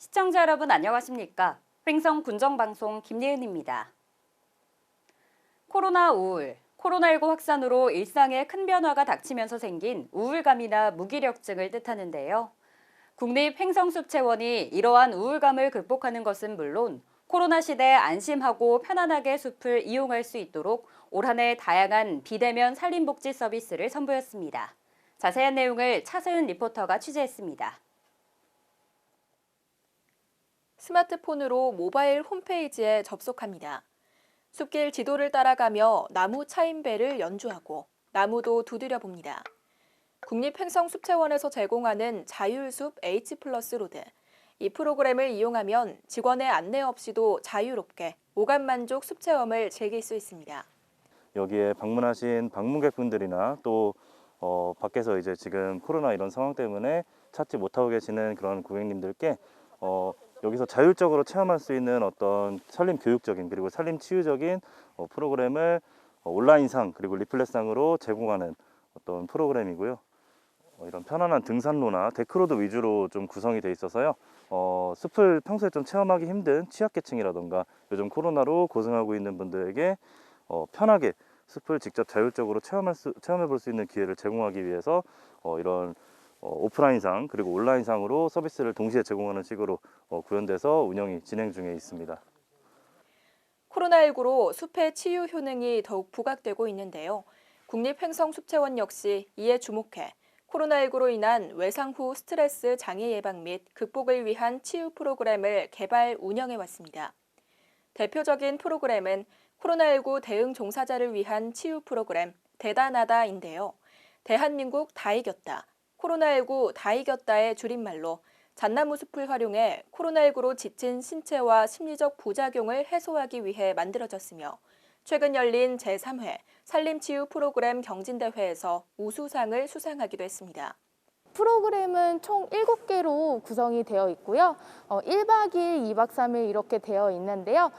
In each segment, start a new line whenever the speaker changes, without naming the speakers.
시청자 여러분 안녕하십니까? 횡성 군정방송 김예은입니다. 코로나 우울, 코로나19 확산으로 일상에 큰 변화가 닥치면서 생긴 우울감이나 무기력증을 뜻하는데요. 국립횡성숲체원이 이러한 우울감을 극복하는 것은 물론 코로나 시대에 안심하고 편안하게 숲을 이용할 수 있도록 올 한 해 다양한 비대면 산림복지 서비스를 선보였습니다. 자세한 내용을 차세윤 리포터가 취재했습니다.
스마트폰으로 모바일 홈페이지에 접속합니다. 숲길 지도를 따라가며 나무 차임배를 연주하고 나무도 두드려 봅니다. 국립횡성숲체원에서 제공하는 자율숲 H+ 로드. 이 프로그램을 이용하면 직원의 안내 없이도 자유롭게 오감만족 숲체험을 즐길 수 있습니다.
여기에 방문하신 방문객분들이나 또 밖에서 이제 지금 코로나 이런 상황 때문에 찾지 못하고 계시는 그런 고객님들께 여기서 자율적으로 체험할 수 있는 어떤 산림 교육적인 그리고 산림 치유적인 프로그램을 온라인상 그리고 리플렛상으로 제공하는 어떤 프로그램이고요. 이런 편안한 등산로나 데크로드 위주로 좀 구성이 돼 있어서요. 숲을 평소에 좀 체험하기 힘든 취약계층이라던가 요즘 코로나로 고생하고 있는 분들에게 편하게 숲을 직접 자율적으로 체험해 볼 수 있는 기회를 제공하기 위해서 이런 오프라인상 그리고 온라인상으로 서비스를 동시에 제공하는 식으로 구현돼서 운영이 진행 중에 있습니다.
코로나19로 숲의 치유 효능이 더욱 부각되고 있는데요. 국립횡성숲체원 역시 이에 주목해 코로나19로 인한 외상 후 스트레스 장애 예방 및 극복을 위한 치유 프로그램을 개발 운영해 왔습니다. 대표적인 프로그램은 코로나19 대응 종사자를 위한 치유 프로그램 대단하다인데요. 대한민국 다 이겼다, 코로나19 다 이겼다의 줄임말로 잣나무 숲을 활용해 코로나19로 지친 신체와 심리적 부작용을 해소하기 위해 만들어졌으며 최근 열린 제3회 산림치유 프로그램 경진대회에서 우수상을 수상하기도 했습니다.
프로그램은 총 7개로 구성이 되어 있고요. 1박 2일, 2박 3일 이렇게 되어 있는데요.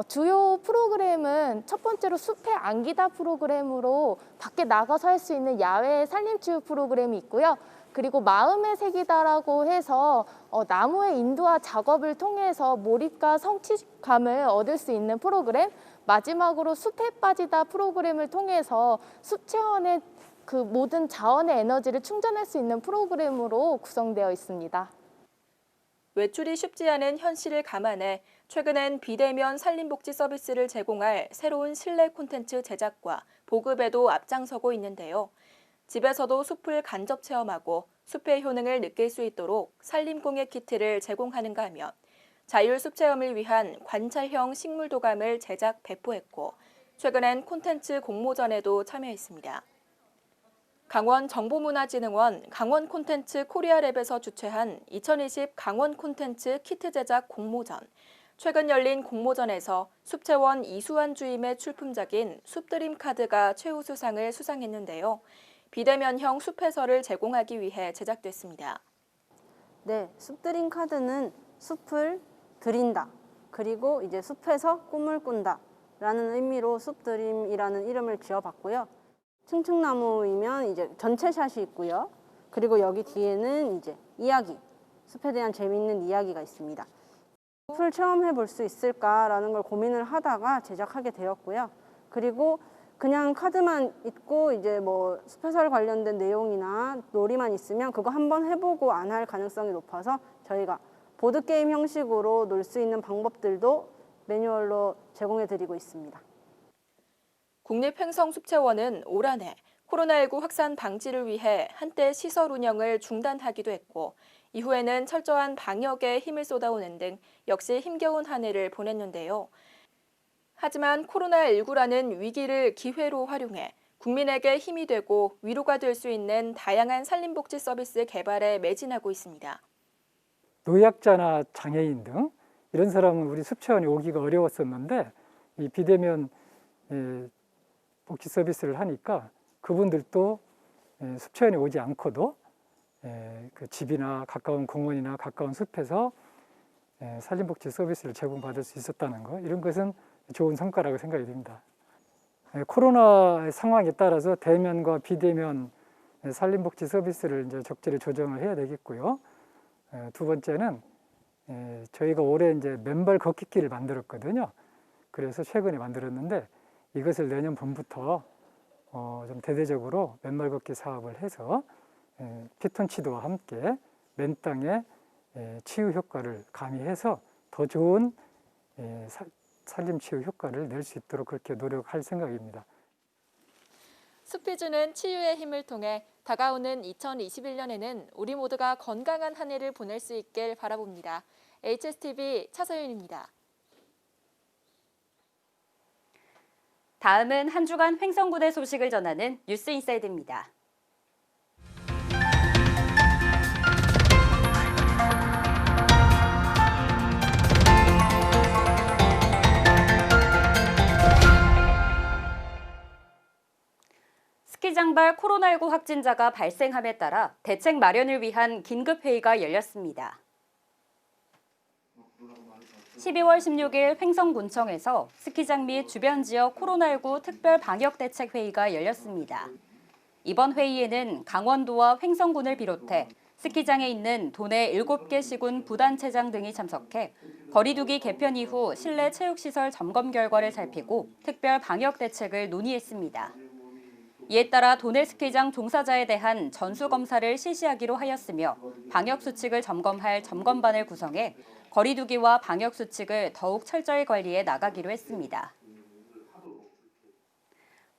주요 프로그램은 첫 번째로 숲의 안기다 프로그램으로 밖에 나가서 할 수 있는 야외 산림치유 프로그램이 있고요. 그리고 마음의 색이다라고 해서 나무의 인도화 작업을 통해서 몰입과 성취감을 얻을 수 있는 프로그램, 마지막으로 숲에 빠지다 프로그램을 통해서 숲체원의 그 모든 자원의 에너지를 충전할 수 있는 프로그램으로 구성되어 있습니다.
외출이 쉽지 않은 현실을 감안해 최근엔 비대면 산림복지 서비스를 제공할 새로운 실내 콘텐츠 제작과 보급에도 앞장서고 있는데요. 집에서도 숲을 간접 체험하고 숲의 효능을 느낄 수 있도록 산림공예 키트를 제공하는가 하면 자율숲 체험을 위한 관찰형 식물 도감을 제작 배포했고 최근엔 콘텐츠 공모전에도 참여했습니다. 강원정보문화진흥원 강원콘텐츠 코리아랩에서 주최한 2020 강원콘텐츠 키트 제작 공모전. 최근 열린 공모전에서 숲체원 이수환 주임의 출품작인 숲드림 카드가 최우수상을 수상했는데요. 비대면형 숲해설을 제공하기 위해 제작됐습니다.
네, 숲드림 카드는 숲을 드린다. 그리고 이제 숲에서 꿈을 꾼다. 라는 의미로 숲드림이라는 이름을 지어봤고요. 층층나무이면 이제 전체 샷이 있고요. 그리고 여기 뒤에는 이제 이야기, 숲에 대한 재미있는 이야기가 있습니다. 숲을 체험해 볼 수 있을까라는 걸 고민을 하다가 제작하게 되었고요. 그리고 그냥 카드만 있고 이제 뭐 숲해설 관련된 내용이나 놀이만 있으면 그거 한번 해보고 안 할 가능성이 높아서 저희가 보드게임 형식으로 놀 수 있는 방법들도 매뉴얼로 제공해 드리고 있습니다.
국립횡성숲체원은 올 한 해 코로나19 확산 방지를 위해 한때 시설 운영을 중단하기도 했고 이후에는 철저한 방역에 힘을 쏟아오는 등 역시 힘겨운 한 해를 보냈는데요. 하지만 코로나19라는 위기를 기회로 활용해 국민에게 힘이 되고 위로가 될 수 있는 다양한 산림복지 서비스 개발에 매진하고 있습니다.
노약자나 장애인 등 이런 사람은 우리 숲체원이 오기가 어려웠었는데 이 비대면 복지 서비스를 하니까 그분들도 숲체원이 오지 않고도 그 집이나 가까운 공원이나 가까운 숲에서 산림복지 서비스를 제공받을 수 있었다는 거, 이런 것은 좋은 성과라고 생각이 됩니다. 코로나 상황에 따라서 대면과 비대면 산림복지 서비스를 이제 적절히 조정을 해야 되겠고요. 두 번째는 저희가 올해 이제 맨발 걷기길을 만들었거든요. 그래서 최근에 만들었는데 이것을 내년 봄부터 좀 대대적으로 맨발 걷기 사업을 해서 피톤치드와 함께 맨 땅에 치유 효과를 가미해서 더 좋은 산림 치유 효과를 낼 수 있도록 그렇게 노력할 생각입니다.
숲이 주는 치유의 힘을 통해 다가오는 2021년에는 우리 모두가 건강한 한 해를 보낼 수 있길 바라봅니다. HSTV 차서윤입니다.
다음은 한 주간 횡성군의 소식을 전하는 뉴스 인사이드입니다. 스키장발 코로나19 확진자가 발생함에 따라 대책 마련을 위한 긴급회의가 열렸습니다. 12월 16일 횡성군청에서 스키장 및 주변 지역 코로나19 특별 방역대책회의가 열렸습니다. 이번 회의에는 강원도와 횡성군을 비롯해 스키장에 있는 도내 7개 시군 부단체장 등이 참석해 거리두기 개편 이후 실내 체육시설 점검 결과를 살피고 특별 방역대책을 논의했습니다. 이에 따라 도내 스키장 종사자에 대한 전수검사를 실시하기로 하였으며 방역수칙을 점검할 점검반을 구성해 거리두기와 방역수칙을 더욱 철저히 관리해 나가기로 했습니다.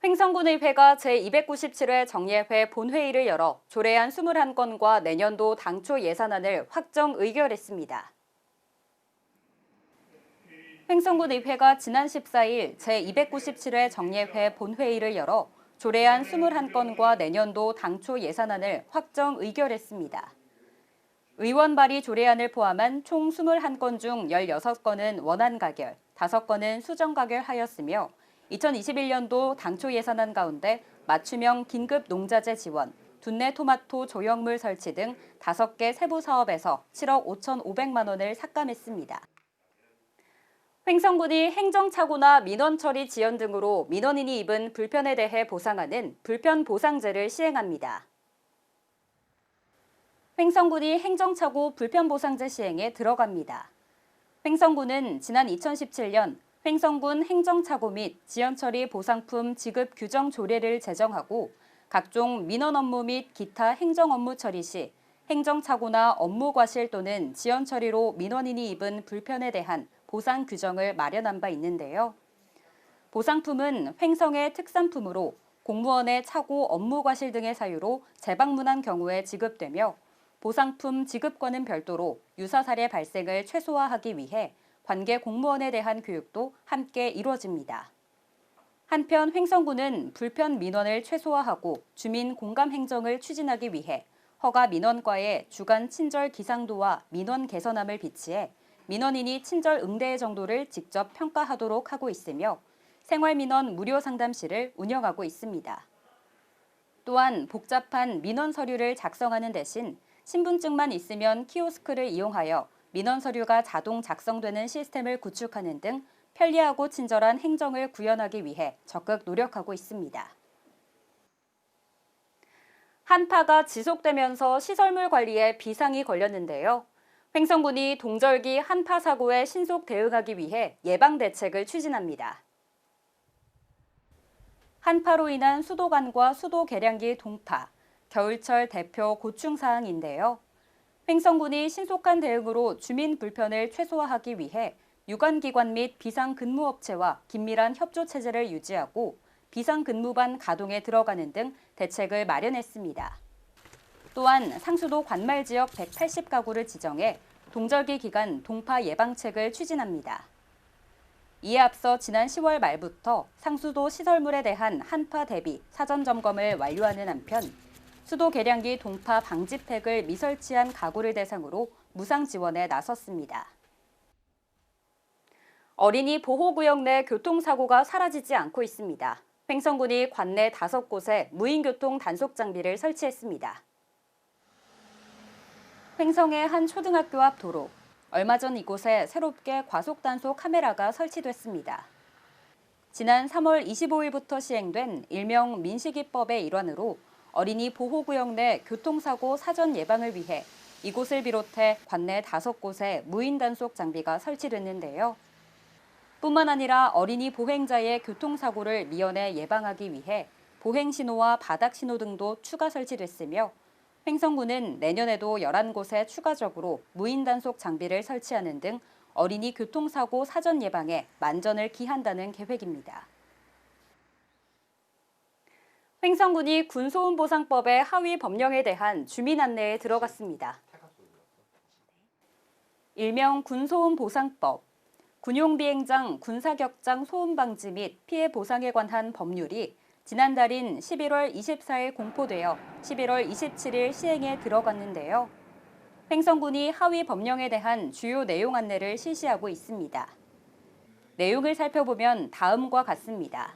횡성군의회가 제297회 정례회 본회의를 열어 조례안 21건과 내년도 당초 예산안을 확정 의결했습니다. 횡성군의회가 지난 14일 제297회 정례회 본회의를 열어 조례안 21건과 내년도 당초 예산안을 확정 의결했습니다. 의원 발의 조례안을 포함한 총 21건 중 16건은 원안 가결, 5건은 수정 가결하였으며 2021년도 당초 예산안 가운데 맞춤형 긴급 농자재 지원, 둔내 토마토 조형물 설치 등 5개 세부 사업에서 7억 5,500만 원을 삭감했습니다. 횡성군이 행정착오나 민원 처리 지연 등으로 민원인이 입은 불편에 대해 보상하는 불편보상제를 시행합니다. 횡성군이 행정착오 불편보상제 시행에 들어갑니다. 횡성군은 지난 2017년 횡성군 행정착오 및 지연처리 보상품 지급 규정 조례를 제정하고 각종 민원 업무 및 기타 행정 업무 처리 시 행정착오나 업무 과실 또는 지연 처리로 민원인이 입은 불편에 대한 보상 규정을 마련한 바 있는데요. 보상품은 횡성의 특산품으로 공무원의 착오, 업무 과실 등의 사유로 재방문한 경우에 지급되며 보상품 지급과는 별도로 유사 사례 발생을 최소화하기 위해 관계 공무원에 대한 교육도 함께 이루어집니다. 한편 횡성군은 불편 민원을 최소화하고 주민 공감 행정을 추진하기 위해 허가 민원과에 주간 친절 기상도와 민원 개선함을 비치해 민원인이 친절 응대의 정도를 직접 평가하도록 하고 있으며 생활민원 무료 상담실을 운영하고 있습니다. 또한 복잡한 민원 서류를 작성하는 대신 신분증만 있으면 키오스크를 이용하여 민원 서류가 자동 작성되는 시스템을 구축하는 등 편리하고 친절한 행정을 구현하기 위해 적극 노력하고 있습니다. 한파가 지속되면서 시설물 관리에 비상이 걸렸는데요. 횡성군이 동절기 한파 사고에 신속 대응하기 위해 예방 대책을 추진합니다. 한파로 인한 수도관과 수도 계량기 동파, 겨울철 대표 고충 사항인데요. 횡성군이 신속한 대응으로 주민 불편을 최소화하기 위해 유관기관 및 비상근무업체와 긴밀한 협조 체제를 유지하고 비상근무반 가동에 들어가는 등 대책을 마련했습니다. 또한 상수도 관말 지역 180가구를 지정해 동절기 기간 동파 예방책을 추진합니다. 이에 앞서 지난 10월 말부터 상수도 시설물에 대한 한파 대비 사전 점검을 완료하는 한편 수도 계량기 동파 방지팩을 미설치한 가구를 대상으로 무상 지원에 나섰습니다. 어린이 보호구역 내 교통사고가 사라지지 않고 있습니다. 횡성군이 관내 5곳에 무인교통 단속 장비를 설치했습니다. 횡성의 한 초등학교 앞 도로, 얼마 전 이곳에 새롭게 과속단속 카메라가 설치됐습니다. 지난 3월 25일부터 시행된 일명 민식이법의 일환으로 어린이 보호구역 내 교통사고 사전 예방을 위해 이곳을 비롯해 관내 5곳에 무인 단속 장비가 설치됐는데요. 뿐만 아니라 어린이 보행자의 교통사고를 미연에 예방하기 위해 보행신호와 바닥신호 등도 추가 설치됐으며 횡성군은 내년에도 11곳에 추가적으로 무인 단속 장비를 설치하는 등 어린이 교통사고 사전 예방에 만전을 기한다는 계획입니다. 횡성군이 군소음보상법의 하위 법령에 대한 주민 안내에 들어갔습니다. 일명 군소음보상법, 군용비행장 군사격장 소음 방지 및 피해 보상에 관한 법률이 지난달인 11월 24일 공포되어 11월 27일 시행에 들어갔는데요. 횡성군이 하위 법령에 대한 주요 내용 안내를 실시하고 있습니다. 내용을 살펴보면 다음과 같습니다.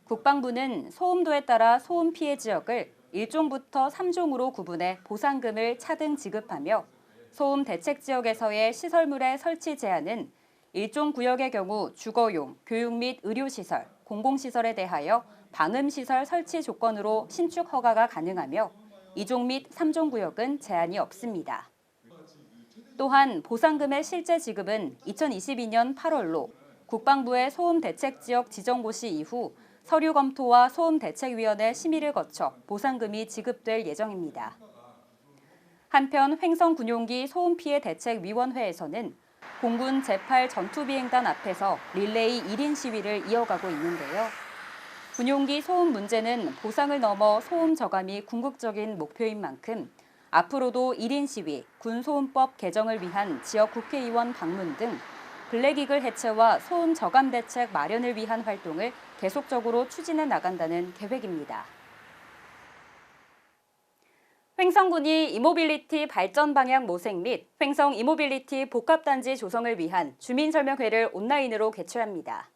국방부는 소음도에 따라 소음 피해 지역을 1종부터 3종으로 구분해 보상금을 차등 지급하며 소음 대책 지역에서의 시설물의 설치 제한은 1종 구역의 경우 주거용, 교육 및 의료시설, 공공시설에 대하여 방음시설 설치 조건으로 신축 허가가 가능하며 2종 및 3종 구역은 제한이 없습니다. 또한 보상금의 실제 지급은 2022년 8월로 국방부의 소음 대책 지역 지정고시 이후 서류 검토와 소음대책위원회 심의를 거쳐 보상금이 지급될 예정입니다. 한편 횡성군용기 소음피해 대책위원회에서는 공군 제8 전투비행단 앞에서 릴레이 1인 시위를 이어가고 있는데요. 군용기 소음 문제는 보상을 넘어 소음 저감이 궁극적인 목표인 만큼 앞으로도 1인 시위, 군소음법 개정을 위한 지역 국회의원 방문 등 블랙이글 해체와 소음 저감 대책 마련을 위한 활동을 계속적으로 추진해 나간다는 계획입니다. 횡성군이 이모빌리티 발전 방향 모색 및 횡성 이모빌리티 복합단지 조성을 위한 주민설명회를 온라인으로 개최합니다.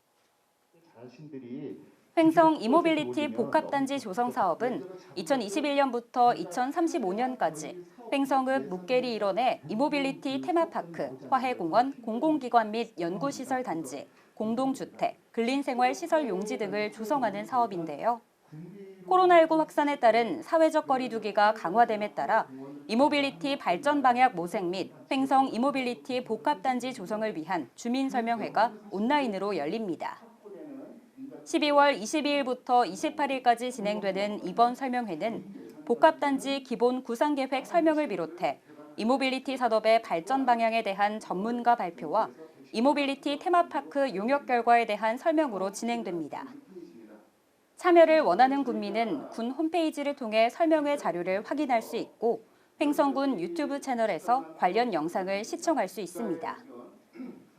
횡성 이모빌리티 복합단지 조성 사업은 2021년부터 2035년까지 횡성읍 묵계리 일원의 이모빌리티 테마파크, 화해공원, 공공기관 및 연구시설 단지, 공동주택, 근린생활시설 용지 등을 조성하는 사업인데요. 코로나19 확산에 따른 사회적 거리 두기가 강화됨에 따라 이모빌리티 발전 방향 모색 및 횡성 이모빌리티 복합단지 조성을 위한 주민설명회가 온라인으로 열립니다. 12월 22일부터 28일까지 진행되는 이번 설명회는 복합단지 기본 구상계획 설명을 비롯해 이모빌리티 산업의 발전 방향에 대한 전문가 발표와 이모빌리티 테마파크 용역 결과에 대한 설명으로 진행됩니다. 참여를 원하는 국민은 군 홈페이지를 통해 설명회 자료를 확인할 수 있고 횡성군 유튜브 채널에서 관련 영상을 시청할 수 있습니다.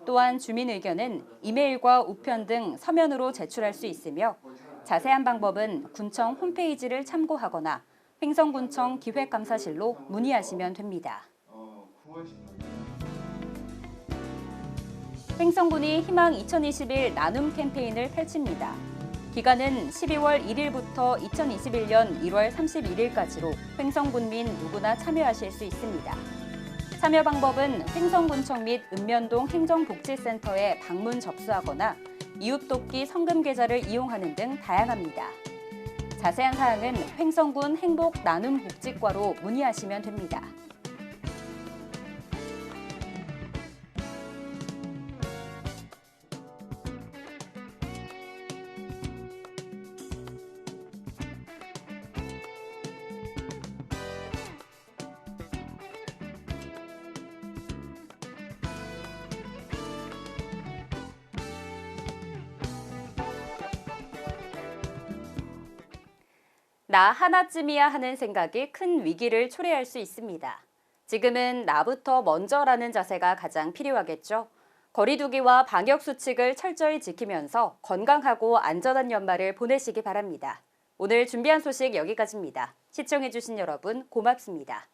또한 주민 의견은 이메일과 우편 등 서면으로 제출할 수 있으며 자세한 방법은 군청 홈페이지를 참고하거나 횡성군청 기획감사실로 문의하시면 됩니다. 횡성군이 희망 2021 나눔 캠페인을 펼칩니다. 기간은 12월 1일부터 2021년 1월 31일까지로 횡성군민 누구나 참여하실 수 있습니다. 참여 방법은 횡성군청 및 읍면동 행정복지센터에 방문 접수하거나 이웃돕기 성금 계좌를 이용하는 등 다양합니다. 자세한 사항은 횡성군 행복나눔복지과로 문의하시면 됩니다. 나 하나쯤이야 하는 생각이 큰 위기를 초래할 수 있습니다. 지금은 나부터 먼저라는 자세가 가장 필요하겠죠. 거리 두기와 방역 수칙을 철저히 지키면서 건강하고 안전한 연말을 보내시기 바랍니다. 오늘 준비한 소식 여기까지입니다. 시청해주신 여러분 고맙습니다.